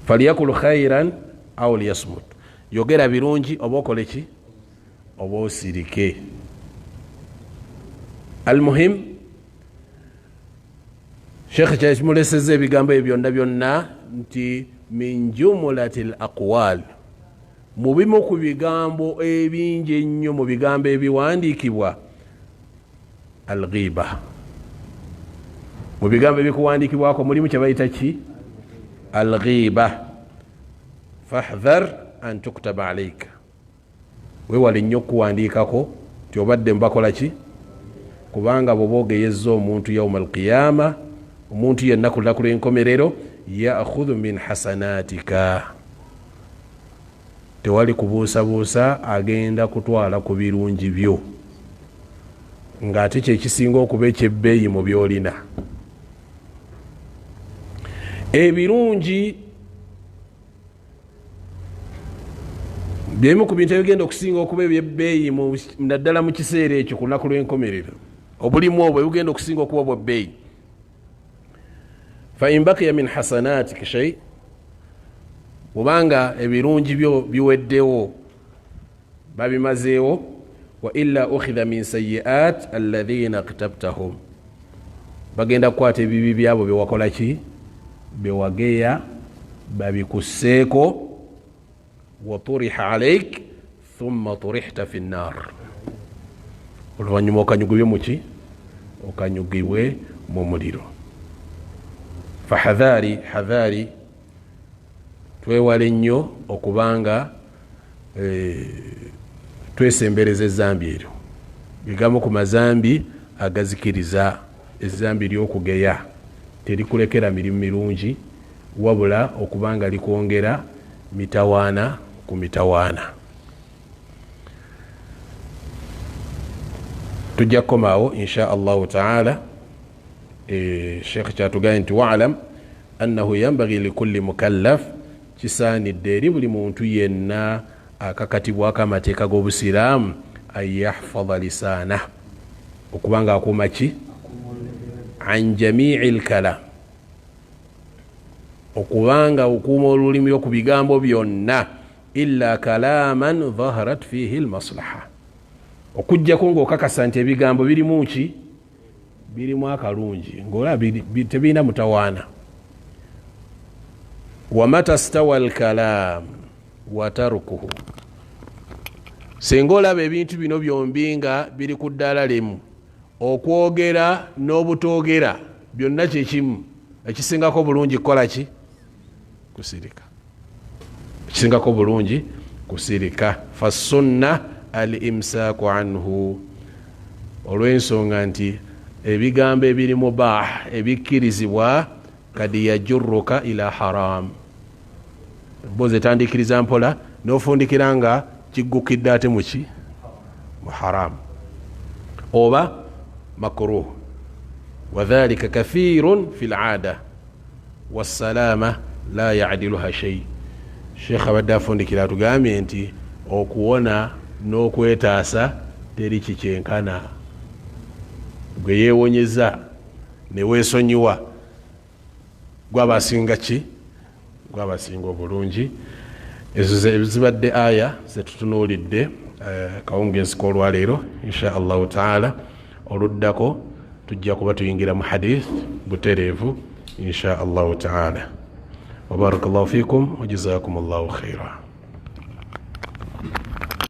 Falyakul khairan aw liyasmut, yogera birungi oba okole ki? Oba osirike. Almuhim, Sheikh kyakimuleseza ebigambo ebyo byonna byonna nti min jumlatil aqwal, mu bimu ku bigambo ebingi ennyo mu bigambo ebiwandiikibwa alghiba. Mu bigambo ebikuwandiikibwako mulimu kye bayita ki? Alghiba. Fahdhar an tuktaba alayka, weewale nnyo okuwandiikako nti obadde mubakola ki? Kubanga bw'oba ogeyezza omuntu yawma alqiyama, omuntu yenna ku lunaku lw'enkomerero, ya'khudhu min hasanatika, tewali kubuusabuusa, agenda kutwala ku birungi byo ng'ate kyekisinga okuba ekyebbeeyi mu byolina. Ebirungi byemu ku bintu ebigenda okusinga okuba ebyebbeeyi naddala mu kiseera ekyo ku lunaku lw'enkomerero. Obulimu obwo ebigenda okusinga okuba bwebbeeyi. Fa in baqiya min hasanatika shay, bw'obanga ebirungi byo biweddewo babimazeewo, wa illa ukhidha min sayyi'at alladhina katabtahum, bagenda kukwata ebibi byabo byewakola ki? Bewageya, babikusseeko. Wa turiha alayk thumma turihta fi nnar, oluvannyuma okanyugibwe mu ki? Okanyugibwe mu muliro. Fahadhari, hadhari, twewale nnyo okubanga twesembereza ezambi eryo. Bigambo ku mazambi agazikiriza, ezambi ly'okugeya terikulekera mirimu mirungi, wabula okubanga likwongera mitawaana ku mitawaana. Tujja kukomaawo insha Allahu taala. Sheikh kyatugambye nti wa'lam annahu yanbaghi likulli mukallaf, kisaanidde eri buli muntu yenna akakatibwako amateeka g'obusiraamu an yahfadha lisaana, okubanga akuuma ki? An jami'i lkalam, okubanga okuuma olulimi ku bigambo byonna إلا كلاما ظهرت فيه المصلحة okujjako ng'okakasa nti ebigambo birimu ki birimu akalungi ng'ola tebirina mutawaana wamata stawa alkalam watarukuhu singa olaba ebintu bino byombi nga biri ku ddaala limu okwogera n'obutoogera byonna kyekimu ekisingako bulungi kukola ki kusirika ekisingako bulungi kusirika fasunna al imsaaku anhu olw'ensonga nti ebigambo ebiri mubah ebikkirizibwa kadi yajurruka ila haram mbozi etandikiriza mpola n'ofundikira nga kiggukidde ate muki mu haram oba makruh wadhalika kathirun fi lada wassalama la yadiluha shay sheikh abadde afundikira atugambye nti okuwona n'okwetaasa teri kikyenkana gwe yeewonyeza ne weesonyiwa gwabasinga ki gwabasinga obulungi ezo zibadde aya zetutunuulidde kawungeezi k'olwaleero insha allahu taala oluddako tujja kuba tuyingira mu hadith butereevu insha allahu taala wabarakallahu fikum wajazakum allahu khaira